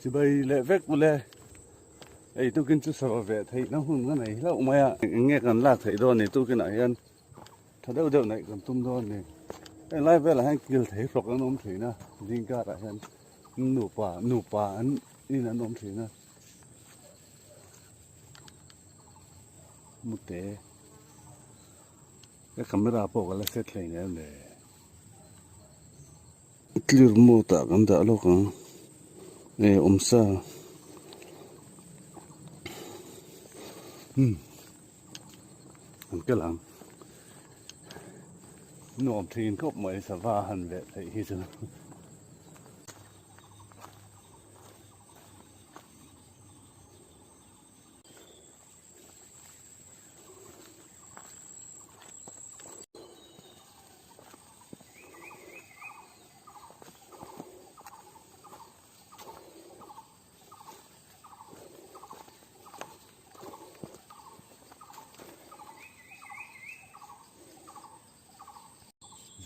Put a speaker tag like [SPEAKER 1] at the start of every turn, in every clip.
[SPEAKER 1] chỉ bay lệ vét của lệ ấy tôi kinh chú sava về thấy nó hùng cái này lâu mày à nghe còn lạc thấy đòn này tôi cái này ăn thật đâu này còn tung đòn này cái lai về là hai kiểu thấy phọc nó ôm thủy na Zingkar lại hơn nụ pa anh đi là ôm thủy na một té cái camera bộ cái là set lại này này clear mô tả cảm đã lúc không này sa cái lăng nộm thiên cốc mấy sava hành về thấy hi chứ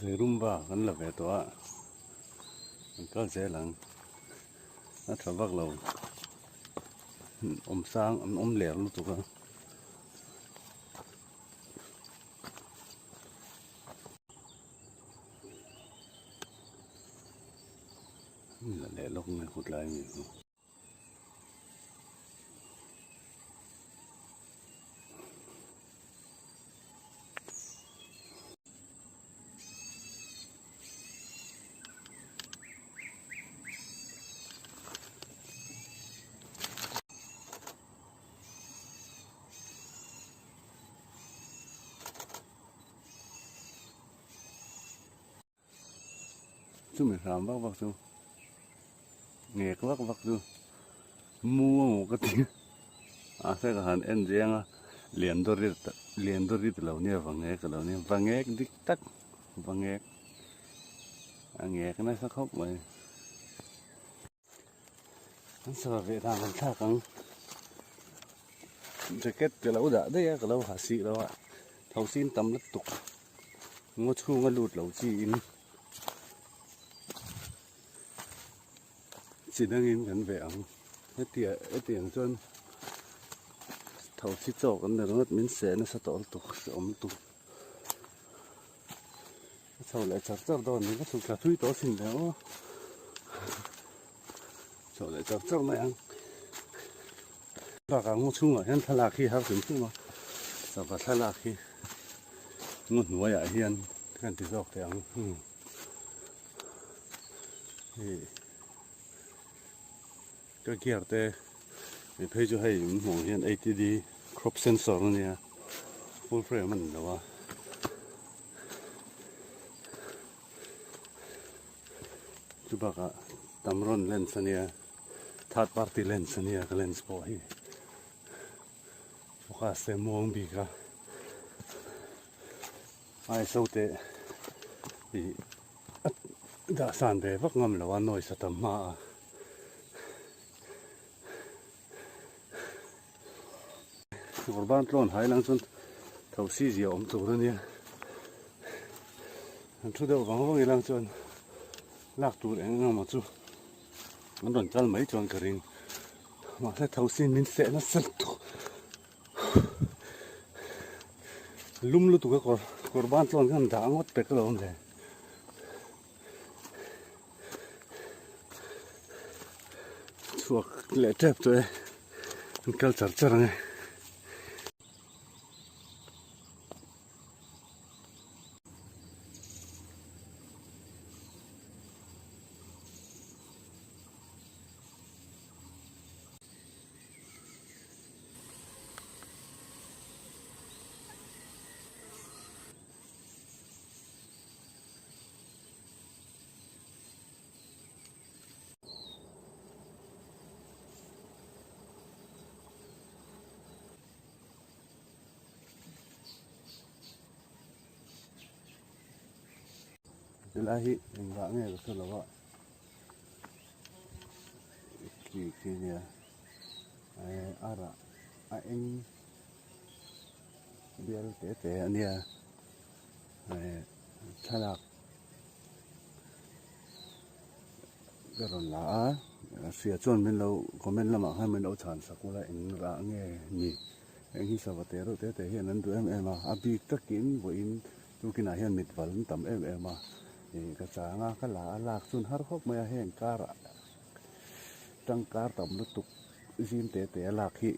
[SPEAKER 1] dễ rumba vẫn là về tòa có dễ lắm nó thở vác lầu sang lẻ luôn tụi con là lẻ lúc này hụt lại nhiều chú mình làm vác chú nghe cái vác chú mua một cái tiếng sẽ có hẳn inzir liền đôi rít lâu nha và nghe cái tích tắc và nghe cái này sắc khóc vậy anh sợ về thằng mình thắc không jacket cái lâu đã đấy cái lâu hạ sĩ đâu ạ thầu xin tầm lất tục ngô chu ngô lụt lâu chi chỉ đang in gần về ông hết tiền chân thầu xí chỗ cái này nó miếng xé nó sẽ tổ tục ống tục sau lại chặt chặt đó mình có thuộc cả thui tổ xin đó sau lại chặt chặt này ăn và cả ngô chung ở hiện thla khi học tiếng chung mà sau và thla khi ngô nuôi ở hiện cái tiếng dọc thì ăn cái kia thế mình thấy cho hay một hiện ATD crop sensor này full frame mình đó chú bác ạ tamron lens này third party lens này cái lens po hi focus xem mong bị cả ai sau thế bị đã san về vắt ngâm làวันnói sẽ tầm mà Urban tron hai lang chun thau si ji om tu nia an thu deuh wang lang chun lak tur eng ma chu an ron chal mai chuan karing ma la thau sin min se na sal tu lum lu tu ka Urban tron kan da ngot pe ka lom le chuak le tep tu an kal char char nge Ilahi enggaknya betul lah pak kini ara aing biar tete ni thalak garon la xia chuan min lo comment lama khan min lo chan sakula in ra nge ni eng hi sava te ro te hian an du em a abik takin wo in tukina hian mit wal tam em a ka changa ka la lak chun har khop mai a hen kar tang kar tam lu tuk zin te lak hi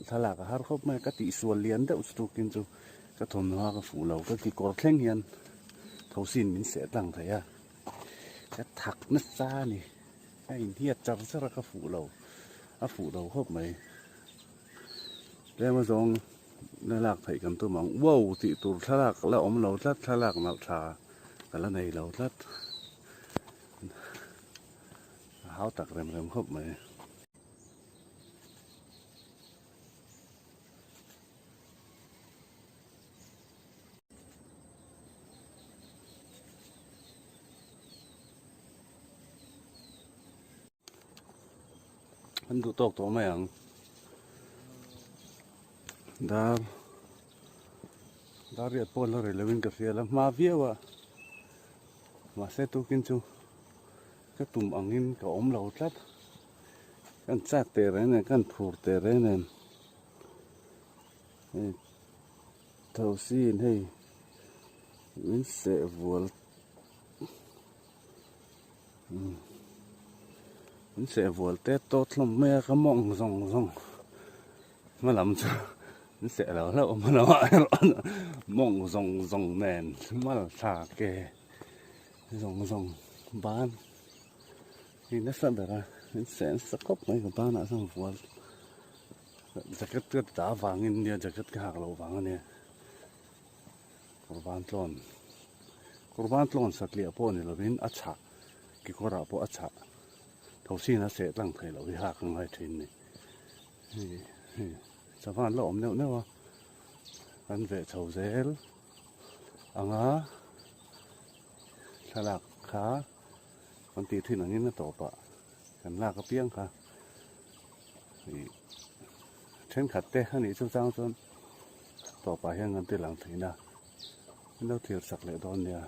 [SPEAKER 1] thalak har khop mai ka ti sual lian de ustukin chu ka thon ha ka fu lo ka ki kor thleng hian thosin min se tlang thaya ka thak na cha ni ai hiat char chara ka fu lo khop mai le ma zong na lak thai kan tu mang wow ti tur thalak la om lo tlat thalak na tha kala nei lo tlat hao tak rem khop mai anh tụ tộc tổ mày ăn đã riết pol rồi lên cà phê là mà vía wa mà sẽ tu kinh chu cái tụm avangin cái ống lẩu chát cái chát tê này cái phur tê này thầu xin hay mình sẽ vuol mình sẽ vuol tết tốt lắm mẹ cái mong rong mà làm sao mình sẽ là mà nó mong rong nền mà là thả kề rong bán thì nó sẽ ra mình sẽ cốc mấy cái bán ở trong vuol jacket cái đá vàng in nha jacket cái hạt lẩu vàng này kurban tlon saklia po ni lovin acha ki kora po acha thosi na se tlang thai lo hi ha kang hai thin ni savan lo om neu kan ve chho zel anga thalak kha kan ti thin angin na to pa kan la ka piang kha thenkhat te hani chu chang chon to pa hian kan ti lang theina nó thiệt sặc lệ đòn nè